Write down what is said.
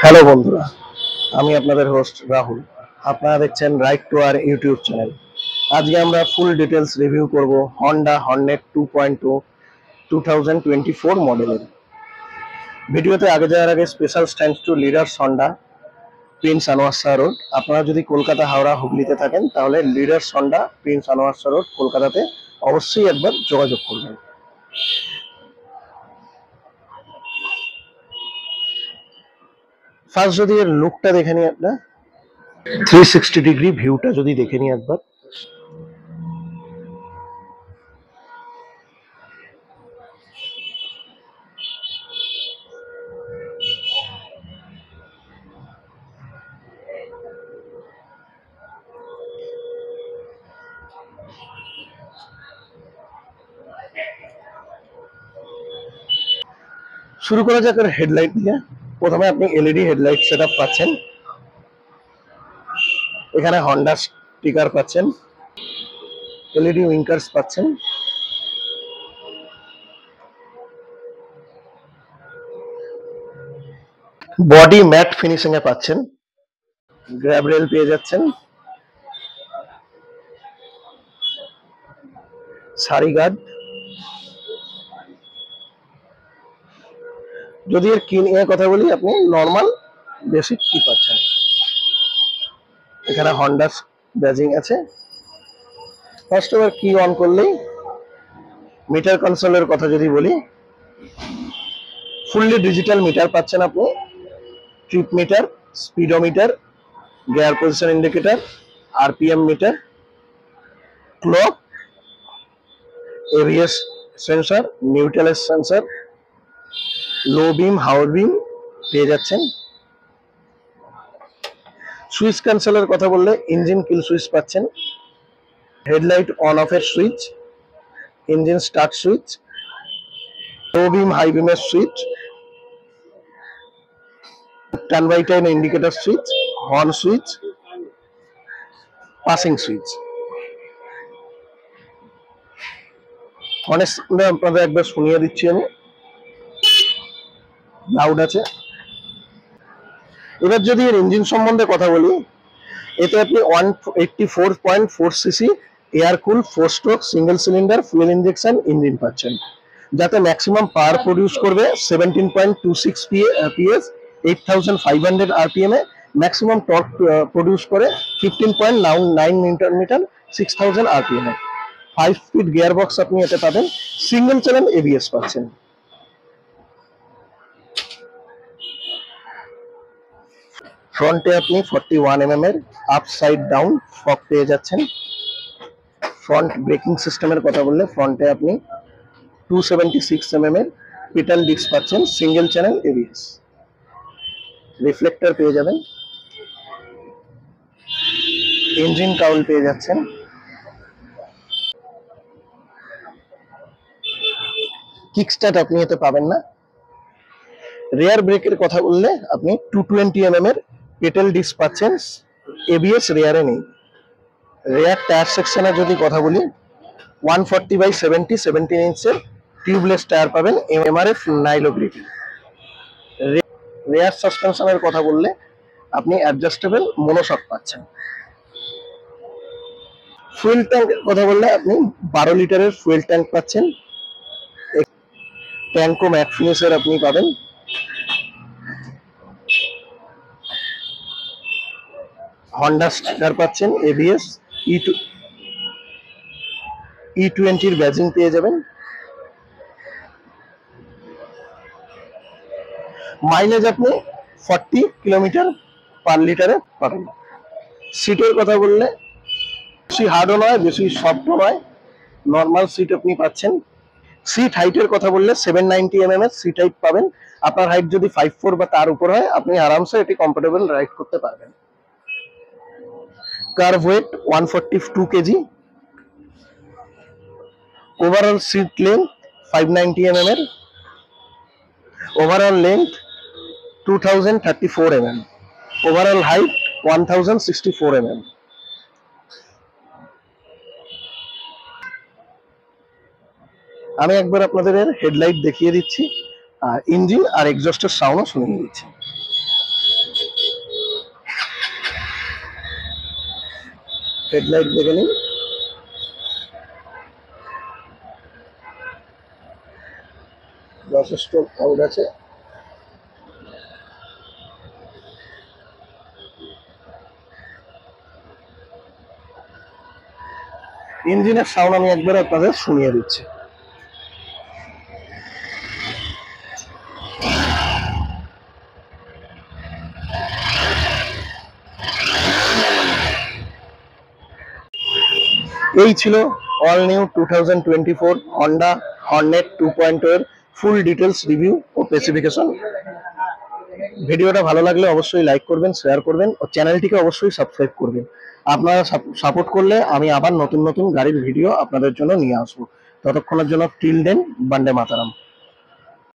Hello বন্ধুরা, আমি আপনাদের হোস্ট রাহুল। আপনারা দেখছেন right to R YouTube channel. আজকে আমরা ফুল ডিটেলস রিভিউ করব হন্ডা হর্নেট 2.2 2024 মডেলের। ভিডিওতে আগে যাওয়ার আগে special thanks to leaders Honda, prince Anwar Shah road. আপনারা যদি কলকাতা, হাওড়া, হুগলিতে থাকেন তাহলে leaders Honda, prince Anwar Shah road, কলকাতাতে অবশ্যই একবার যোগাযোগ করবেন। ফার্স্ট যদি এর লুকটা দেখে নিই, আপনার 360 ডিগ্রি ভিউটা যদি দেখে নিই একবার। শুরু করা যাক এর হেডলাইট দিয়ে। প্রথমে আপনি এলইডি হেডলাইট সেটআপ পাচ্ছেন, এখানে হন্ডা স্টিকার পাচ্ছেন, এলইডি উইঙ্কার্স পাচ্ছেন, বডি ম্যাট ফিনিশিং এ পাচ্ছেন, গ্র্যাব রেল পেয়ে যাচ্ছেন, সারি গার্ড। যদি এর কি নিয়ে কথা বলি, আপনি নর্মাল বেসিক কি পাচ্ছেন, এখানে হন্ডা ব্যাজিং আছে। ফার্স্ট এবার কি অন করলেই মিটার কনসোলের কথা যদি বলি, ফুললি ডিজিটাল মিটার পাচ্ছেন আপনি, trip meter, speedometer, gear position indicator, RPM meter, clock, ABS sensor, neutral sensor, low beam, হাওয়ার বিম পেয়ে যাচ্ছেন। সুইচ কনসোলের কথা বললে ইঞ্জিন কিল সুইচ পাচ্ছেন, হেডলাইট অন অফ এর switch, engine start switch, low beam high বিমের switch, turn by turn indicator switch, horn switch, passing switch. হর্নের সাউন্ড আপনাদের একবার শুনিয়ে দিচ্ছি আমি, লাউড আছে। এবার যদি এর ইঞ্জিন সম্বন্ধে কথা বলি, এতে আপনি 184.4 সিসি এয়ার কুল 4 stroke single cylinder fuel injection engine পাচ্ছেন, যাতে ম্যাক্সিমাম পাওয়ার প্রডিউস করবে 17.26 PS, 8500 RPM এ। ম্যাক্সিমাম টর্ক প্রডিউস করে 15.9 নিউটন মিটার, 6000 RPM এ। 5 স্পিড গিয়ার বক্স আপনি এতে পাবেন, সিঙ্গেল চ্যানেল এবিএস পাচ্ছেন। ফ্রন্টে আপনি 41 mm এর আপসাইড ডাউন ফক পেয়ে যাচ্ছেন। ফ্রন্ট ব্রেকিং সিস্টেমের কথা বললে ফ্রন্টে আপনি 276 mm এর পেটাল ডিস্ক পাচ্ছেন, সিঙ্গেল চ্যানেল এবিএস। রিফ্লেক্টর পেয়ে যাবেন, ইঞ্জিন কাউল পেয়ে যাচ্ছেন, কিক স্টার্ট আপনি এতে পাবেন না। রেয়ার ব্রেকের কথা বললে আপনি 220 mm এর পেটাল ডিস্ক পাচ্ছেন, এবিএস রেয়ারে নেই। রেয়ার টায়ার সেকশনে যদি কথা বলি, 140/70 17 ইঞ্চের টিউবলেস টায়ার পাবেন, এমআরএফ নাইলো গ্রিপ। রেয়ার সাসপেনশনের কথা বললে আপনি অ্যাডজাস্টেবল মনোশক পাচ্ছেন। ফুয়েল ট্যাঙ্কের কথা বললে আপনি 12 লিটারের ফুয়েল ট্যাঙ্ক পাচ্ছেন, ট্যাঙ্কো ম্যাট ফিনিশের আপনি পাবেন। হন্ডা স্টিকার পাচ্ছেন, এবিএস, E20 ব্যাজিং পেয়ে যাবেন। মাইলেজ আপনি 40 কিলোমিটার পার লিটারে পাবেন। সিটের কথা বললে বেশি হার্ডও নয়, বেশি সফটও নয়, নর্মাল সিট আপনি পাচ্ছেন। সিট হাইটের কথা বললে 790 mm এর সিট হাইট পাবেন। আপনার হাইট যদি 5'4" বা তার উপর হয়, আপনি আরামসে এটি কমফোর্টেবল রাইড করতে পারবেন। Curb weight 142 KG, overall seat length 590 mm এর, overall length 2034 mm, overall height 1064 mm। আমি একবার আপনাদের হেডলাইট দেখিয়ে দিচ্ছি, আর ইঞ্জিন আর এক্সজস্টের সাউন্ডও শুনিয়ে দিচ্ছি। হেডলাইট দেখে নিন। যথেষ্ট ক্রাউড আছে। ইঞ্জিনের সাউন্ড আমি একবার আপনাদের শুনিয়ে দিচ্ছি। এই ছিল অল নিউ 2024 হন্ডা হর্নেট 2.0 এর ফুল ডিটেলস রিভিউ ও স্পেসিফিকেশন। ভিডিওটা ভালো লাগলে অবশ্যই লাইক করবেন, শেয়ার করবেন ও চ্যানেলটিকে অবশ্যই সাবস্ক্রাইব করবেন। আপনারা সাপোর্ট করলে আমি আবার নতুন নতুন গাড়ির ভিডিও আপনাদের জন্য নিয়ে আসবো। ততক্ষণের জন্য টিল দেন, বন্দে মাতরম।